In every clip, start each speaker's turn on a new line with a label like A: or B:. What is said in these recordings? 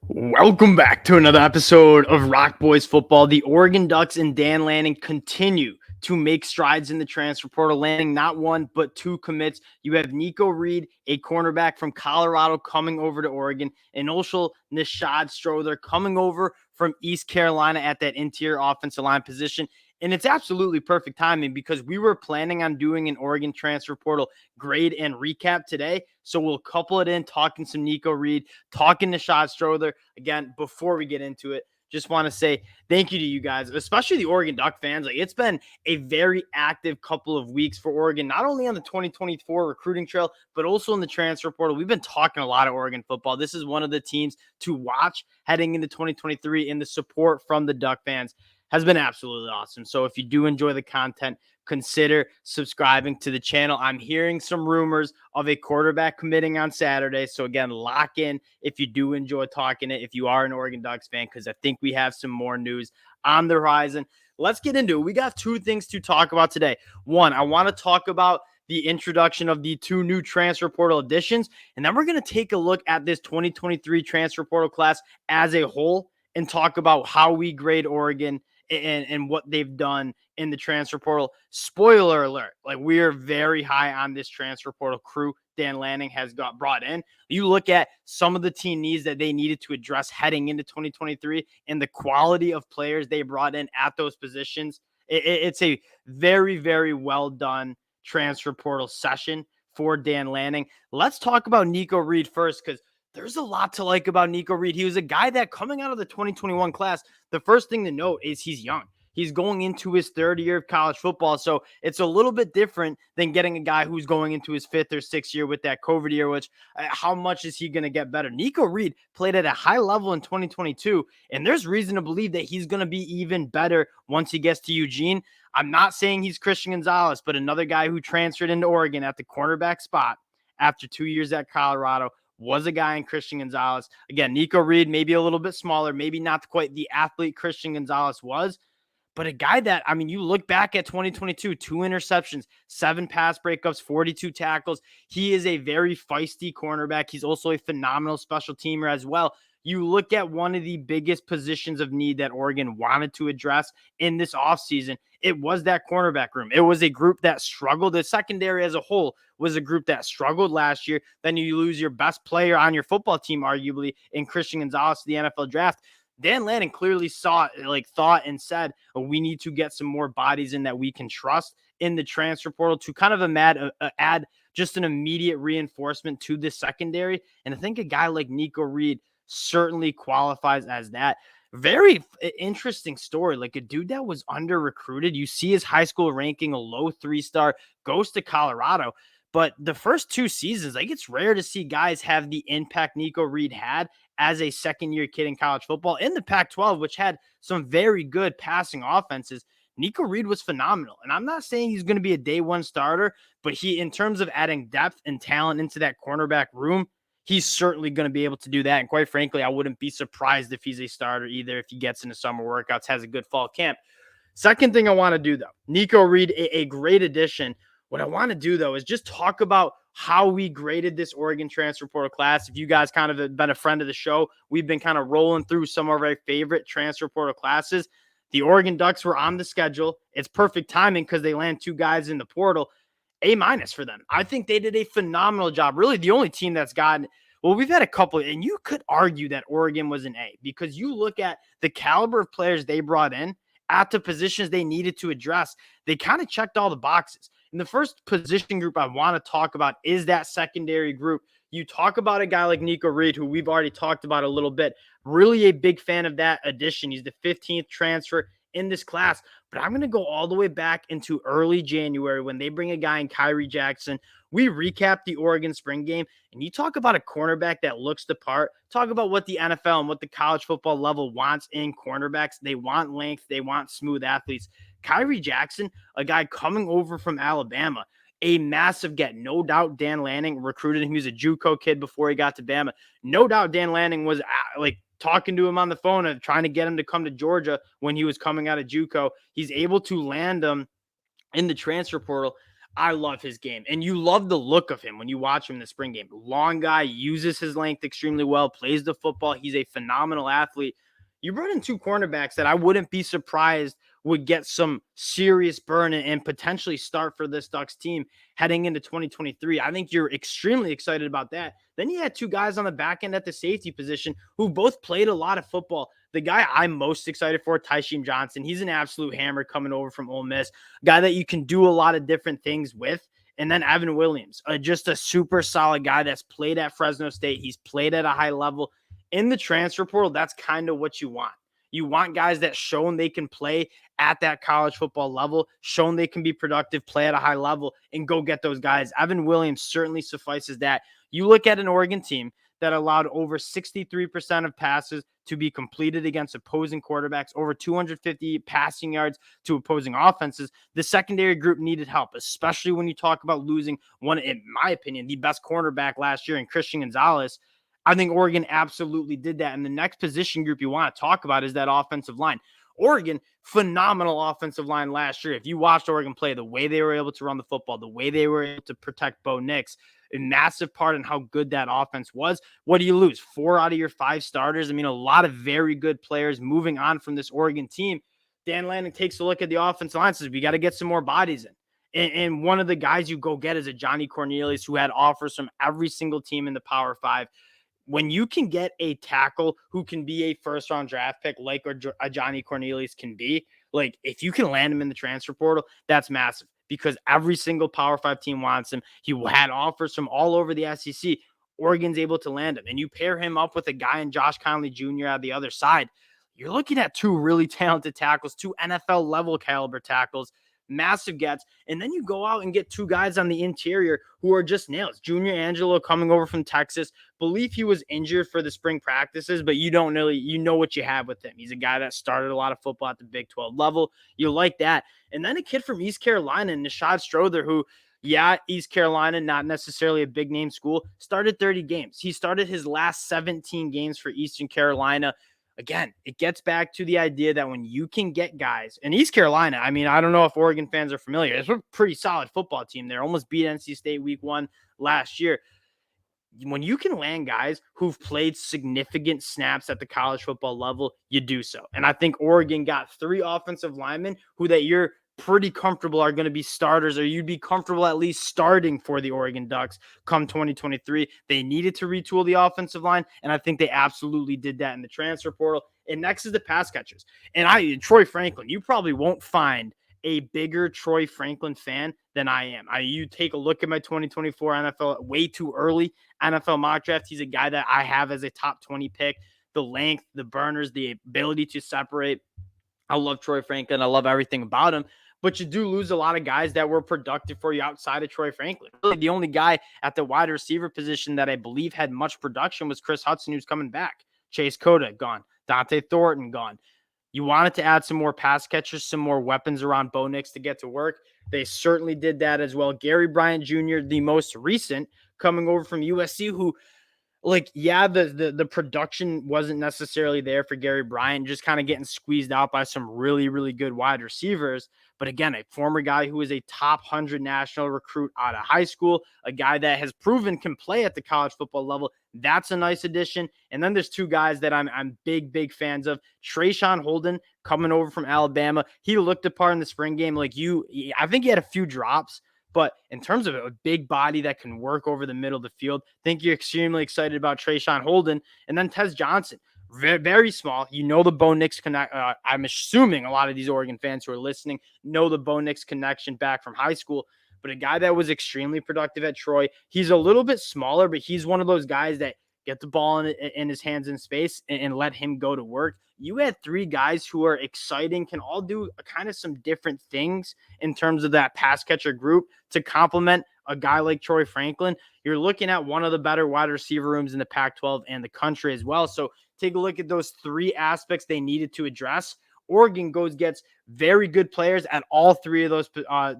A: Welcome back to another episode of Rock Boys Football. The Oregon Ducks and Dan Lanning continue to make strides in the transfer portal, landing not one but two commits. You have Nikko Reed, a cornerback from Colorado, coming over to Oregon, and Oshel Nishad Strother coming over from East Carolina at that interior offensive line position. And it's absolutely perfect timing because we were planning on doing an Oregon transfer portal grade and recap today. So we'll couple it in, talking some Nikko Reed, talking to Shad Strother. Again, before we get into it, just want to say thank you to you guys, especially the Oregon Duck fans. Like, it's been a very active couple of weeks for Oregon, not only on the 2024 recruiting trail, but also in the transfer portal. We've been talking a lot of Oregon football. This is one of the teams to watch heading into 2023, and the support from the Duck fans has been absolutely awesome. So if you do enjoy the content, consider subscribing to the channel. I'm hearing some rumors of a quarterback committing on Saturday. So again, lock in if you do enjoy talking it, if you are an Oregon Ducks fan, because I think we have some more news on the horizon. Let's get into it. We got two things to talk about today. One, I want to talk about the introduction of the two new transfer portal additions. And then we're going to take a look at this 2023 transfer portal class as a whole and talk about how we grade Oregon and what they've done in the transfer portal. Spoiler alert, like, we are very high on this transfer portal crew Dan Lanning has got brought in. You look at some of the team needs that they needed to address heading into 2023 and the quality of players they brought in at those positions. It's a very, very well done transfer portal session for Dan Lanning. Let's talk about Nikko Reed first, because there's a lot to like about Nikko Reed. He was a guy that, coming out of the 2021 class, the first thing to note is he's young. He's going into his third year of college football. So it's a little bit different than getting a guy who's going into his fifth or sixth year with that COVID year, which how much is he going to get better? Nikko Reed played at a high level in 2022, and there's reason to believe that he's going to be even better once he gets to Eugene. I'm not saying he's Christian Gonzalez, but another guy who transferred into Oregon at the cornerback spot after 2 years at Colorado was a guy in Christian Gonzalez. Again, Nikko Reed, maybe a little bit smaller, maybe not quite the athlete Christian Gonzalez was, but a guy that, I mean, you look back at 2022, 2 interceptions, 7 pass breakups, 42 tackles. He is a very feisty cornerback. He's also a phenomenal special teamer as well. You look at one of the biggest positions of need that Oregon wanted to address in this offseason, it was that cornerback room. It was a group that struggled. The secondary as a whole was a group that struggled last year. Then you lose your best player on your football team, arguably, in Christian Gonzalez to the NFL draft. Dan Lanning clearly thought and said, oh, we need to get some more bodies in that we can trust in the transfer portal to kind of add just an immediate reinforcement to the secondary. And I think a guy like Nikko Reed certainly qualifies as that. Very interesting story. Like, a dude that was under recruited. You see his high school ranking, a low 3-star, goes to Colorado. But the first 2 seasons, like, it's rare to see guys have the impact Nikko Reed had as a second-year kid in college football. In the Pac-12, which had some very good passing offenses, Nikko Reed was phenomenal. And I'm not saying he's going to be a day one starter, but he, in terms of adding depth and talent into that cornerback room, he's certainly going to be able to do that. And quite frankly, I wouldn't be surprised if he's a starter either, if he gets into summer workouts, has a good fall camp. Second thing I want to do, though, Nikko Reed, a great addition. What I want to do, though, is just talk about how we graded this Oregon transfer portal class. If you guys kind of have been a friend of the show, we've been kind of rolling through some of our favorite transfer portal classes. The Oregon Ducks were on the schedule. It's perfect timing because they land 2 guys in the portal. A- for them. I think they did a phenomenal job. Really, the only team that's gotten, well, we've had a couple, and you could argue that Oregon was an A, because you look at the caliber of players they brought in at the positions they needed to address. They kind of checked all the boxes. And the first position group I want to talk about is that secondary group. You talk about a guy like Nikko Reed, who we've already talked about a little bit. Really a big fan of that addition. He's the 15th transfer in this class. But I'm going to go all the way back into early January when they bring a guy in Kyrie Jackson. We recap the Oregon spring game, and you talk about a cornerback that looks the part. Talk about what the NFL and what the college football level wants in cornerbacks. They want length. They want smooth athletes. Kyrie Jackson, a guy coming over from Alabama, a massive get. No doubt Dan Lanning recruited him. He was a JUCO kid before he got to Bama. No doubt Dan Lanning was talking to him on the phone and trying to get him to come to Georgia when he was coming out of JUCO. He's able to land him in the transfer portal. I love his game. And you love the look of him when you watch him in the spring game. Long guy, uses his length extremely well, plays the football. He's a phenomenal athlete. You brought in two cornerbacks that I wouldn't be surprised would get some serious burn and potentially start for this Ducks team heading into 2023. I think you're extremely excited about that. Then you had two guys on the back end at the safety position who both played a lot of football. The guy I'm most excited for, Tysheem Johnson, he's an absolute hammer coming over from Ole Miss, guy that you can do a lot of different things with. And then Evan Williams, just a super solid guy that's played at Fresno State. He's played at a high level. In the transfer portal, that's kind of what you want. You want guys that shown they can play at that college football level, shown they can be productive, play at a high level, and go get those guys. Evan Williams certainly suffices that. You look at an Oregon team that allowed over 63% of passes to be completed against opposing quarterbacks, over 250 passing yards to opposing offenses. The secondary group needed help, especially when you talk about losing one, in my opinion, the best cornerback last year in Christian Gonzalez. I think Oregon absolutely did that. And the next position group you want to talk about is that offensive line. Oregon, phenomenal offensive line last year. If you watched Oregon play, the way they were able to run the football, the way they were able to protect Bo Nix, a massive part in how good that offense was. What do you lose? 4 out of your 5 starters. I mean, a lot of very good players moving on from this Oregon team. Dan Lanning takes a look at the offensive line and says, we got to get some more bodies in. And one of the guys you go get is a Johnny Cornelius who had offers from every single team in the Power 5. When you can get a tackle who can be a first-round draft pick like a Johnny Cornelius can be, like if you can land him in the transfer portal, that's massive because every single Power 5 team wants him. He had offers from all over the SEC. Oregon's able to land him. And you pair him up with a guy in Josh Conley Jr. on the other side, you're looking at 2 really talented tackles, 2 NFL-level caliber tackles, massive gets, and then you go out and get 2 guys on the interior who are just nails. Junior Angelo coming over from Texas, believe he was injured for the spring practices, but you don't really, you know what you have with him. He's a guy that started a lot of football at the Big 12 level. You like that. And then a kid from East Carolina, Nishad Strother, who, yeah, East Carolina, not necessarily a big name school, started 30 games. He started his last 17 games for Eastern Carolina. Again, it gets back to the idea that when you can get guys in East Carolina, I mean, I don't know if Oregon fans are familiar. It's a pretty solid football team. They almost beat NC State week 1 last year. When you can land guys who've played significant snaps at the college football level, you do so. And I think Oregon got 3 offensive linemen who that you're pretty comfortable are going to be starters, or you'd be comfortable at least starting for the Oregon Ducks come 2023. They needed to retool the offensive line, and I think they absolutely did that in the transfer portal. And next is the pass catchers. And Troy Franklin, you probably won't find a bigger Troy Franklin fan than I am. You take a look at my 2024 NFL, way too early NFL mock draft. He's a guy that I have as a top 20 pick. The length, the burners, the ability to separate. I love Troy Franklin. I love everything about him. But you do lose a lot of guys that were productive for you outside of Troy Franklin. Really, the only guy at the wide receiver position that I believe had much production was Chris Hudson, who's coming back. Chase Cota, gone. Dante Thornton, gone. You wanted to add some more pass catchers, some more weapons around Bo Nix to get to work. They certainly did that as well. Gary Bryant Jr., the most recent, coming over from USC, who, like, yeah, the production wasn't necessarily there for Gary Bryant, just kind of getting squeezed out by some really, really good wide receivers. But again, a former guy who is a top 100 national recruit out of high school, a guy that has proven can play at the college football level. That's a nice addition. And then there's 2 guys that I'm big fans of. Trayshawn Holden coming over from Alabama. He looked apart in the spring game. I think he had a few drops. But in terms of a big body that can work over the middle of the field, I think you're extremely excited about Trayshawn Holden. And then Tez Johnson, very, very small. You know the Bo Nix connect. I'm assuming a lot of these Oregon fans who are listening know the Bo Nix connection back from high school. But a guy that was extremely productive at Troy. He's a little bit smaller, but he's one of those guys that get the ball in his hands in space and let him go to work. You had 3 guys who are exciting, can all do kind of some different things in terms of that pass catcher group to complement a guy like Troy Franklin. You're looking at one of the better wide receiver rooms in the Pac-12 and the country as well. So take a look at those 3 aspects they needed to address. Oregon gets very good players at all 3 of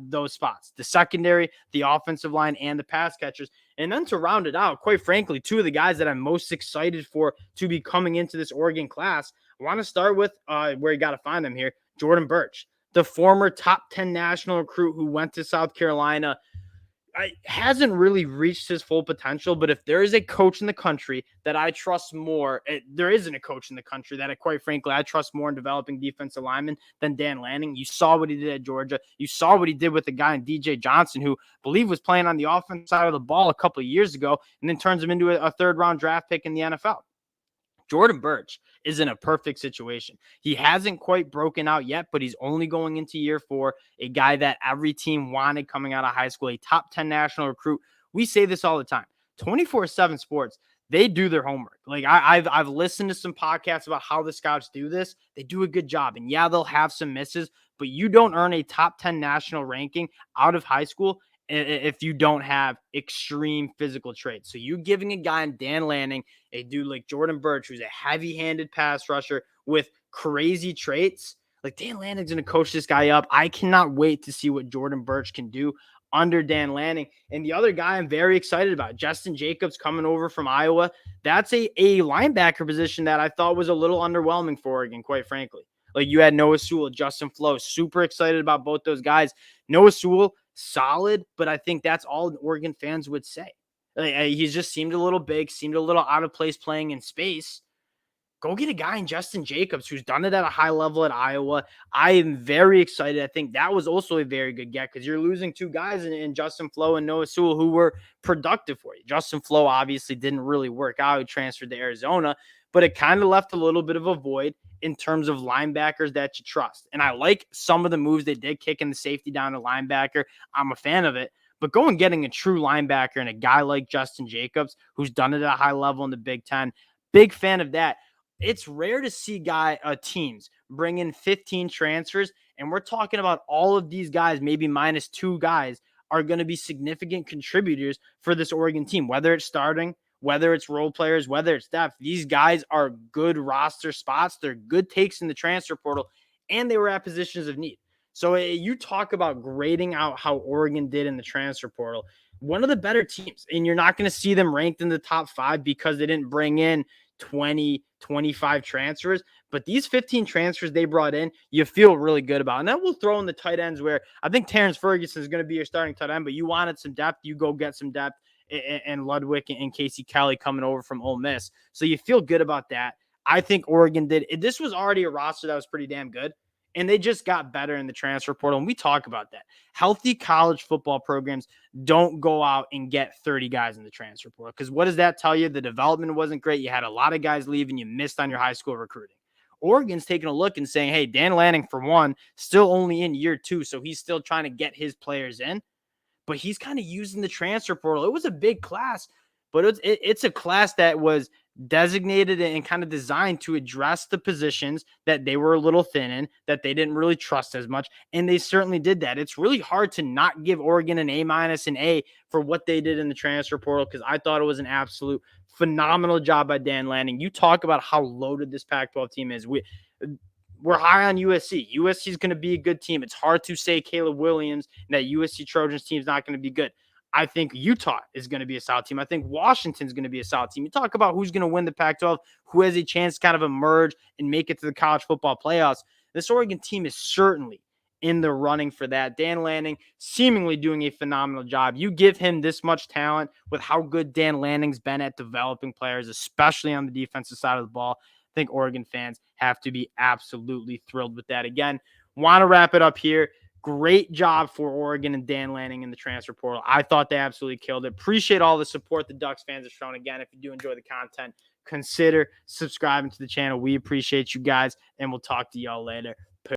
A: those spots: the secondary, the offensive line, and the pass catchers. And then to round it out, quite frankly, 2 of the guys that I'm most excited for to be coming into this Oregon class, I want to start with where you got to find them here. Jordan Burch, the former top 10 national recruit who went to South Carolina, hasn't really reached his full potential. But if there is a coach in the country that I trust more, there isn't a coach in the country that quite frankly, I trust more in developing defensive linemen than Dan Lanning. You saw what he did at Georgia. You saw what he did with the guy in DJ Johnson, who I believe was playing on the offensive side of the ball a couple of years ago, and then turns him into a third round draft pick in the NFL. Jordan Burch is in a perfect situation. He hasn't quite broken out yet, but he's only going into year 4, a guy that every team wanted coming out of high school, a top 10 national recruit. We say this all the time. 24/7 Sports, they do their homework. Like I've listened to some podcasts about how the scouts do this. They do a good job. And yeah, they'll have some misses, but you don't earn a top 10 national ranking out of high school if you don't have extreme physical traits. So you giving a guy in Dan Lanning, a dude like Jordan Burch, who's a heavy-handed pass rusher with crazy traits, like Dan Lanning's going to coach this guy up. I cannot wait to see what Jordan Burch can do under Dan Lanning. And the other guy I'm very excited about, Justin Jacobs, coming over from Iowa. That's a linebacker position that I thought was a little underwhelming for Oregon, quite frankly. Like you had Noah Sewell, Justin Flo, super excited about both those guys. Noah Sewell, solid, but I think that's all Oregon fans would say. Like, he just seemed a little big, seemed a little out of place playing in space. Go get a guy in Justin Jacobs who's done it at a high level at Iowa. I am very excited. I think that was also a very good get because you're losing two guys in Justin Flo and Noah Sewell who were productive for you. Justin Flo obviously didn't really work out. He transferred to Arizona, but it kind of left a little bit of a void in terms of linebackers that you trust. And I like some of the moves they did, kicking the safety down to linebacker. I'm a fan of it. But going getting a true linebacker and a guy like Justin Jacobs, who's done it at a high level in the Big Ten, big fan of that. It's rare to see teams bring in 15 transfers, and we're talking about all of these guys, maybe minus 2 guys, are going to be significant contributors for this Oregon team, whether it's starting, whether it's role players, whether it's depth. These guys are good roster spots. They're good takes in the transfer portal, and they were at positions of need. So you talk about grading out how Oregon did in the transfer portal, one of the better teams, and you're not going to see them ranked in the top 5 because they didn't bring in 20, 25 transfers, but these 15 transfers they brought in, you feel really good about. And then we'll throw in the tight ends where I think Terrence Ferguson is going to be your starting tight end, but you wanted some depth, you go get some depth, and Ludwig and Casey Kelly coming over from Ole Miss. So you feel good about that. I think Oregon did. This was already a roster that was pretty damn good, and they just got better in the transfer portal, and we talk about that. Healthy college football programs don't go out and get 30 guys in the transfer portal because what does that tell you? The development wasn't great. You had a lot of guys leave, and you missed on your high school recruiting. Oregon's taking a look and saying, hey, Dan Lanning, for one, still only in year 2, so he's still trying to get his players in, but he's kind of using the transfer portal. It was a big class, but it's a class that was designated and kind of designed to address the positions that they were a little thin in, that they didn't really trust as much. And they certainly did that. It's really hard to not give Oregon an A- and A for what they did in the transfer portal, because I thought it was an absolute phenomenal job by Dan Lanning. You talk about how loaded this Pac-12 team is. We're high on USC. USC is going to be a good team. It's hard to say Caleb Williams and that USC Trojans team is not going to be good. I think Utah is going to be a solid team. I think Washington's going to be a solid team. You talk about who's going to win the Pac-12, who has a chance to kind of emerge and make it to the college football playoffs. This Oregon team is certainly in the running for that. Dan Lanning seemingly doing a phenomenal job. You give him this much talent with how good Dan Lanning's been at developing players, especially on the defensive side of the ball. I think Oregon fans have to be absolutely thrilled with that. Again, want to wrap it up here. Great job for Oregon and Dan Lanning in the transfer portal. I thought they absolutely killed it. Appreciate all the support the Ducks fans have shown. Again, if you do enjoy the content, consider subscribing to the channel. We appreciate you guys, and we'll talk to y'all later.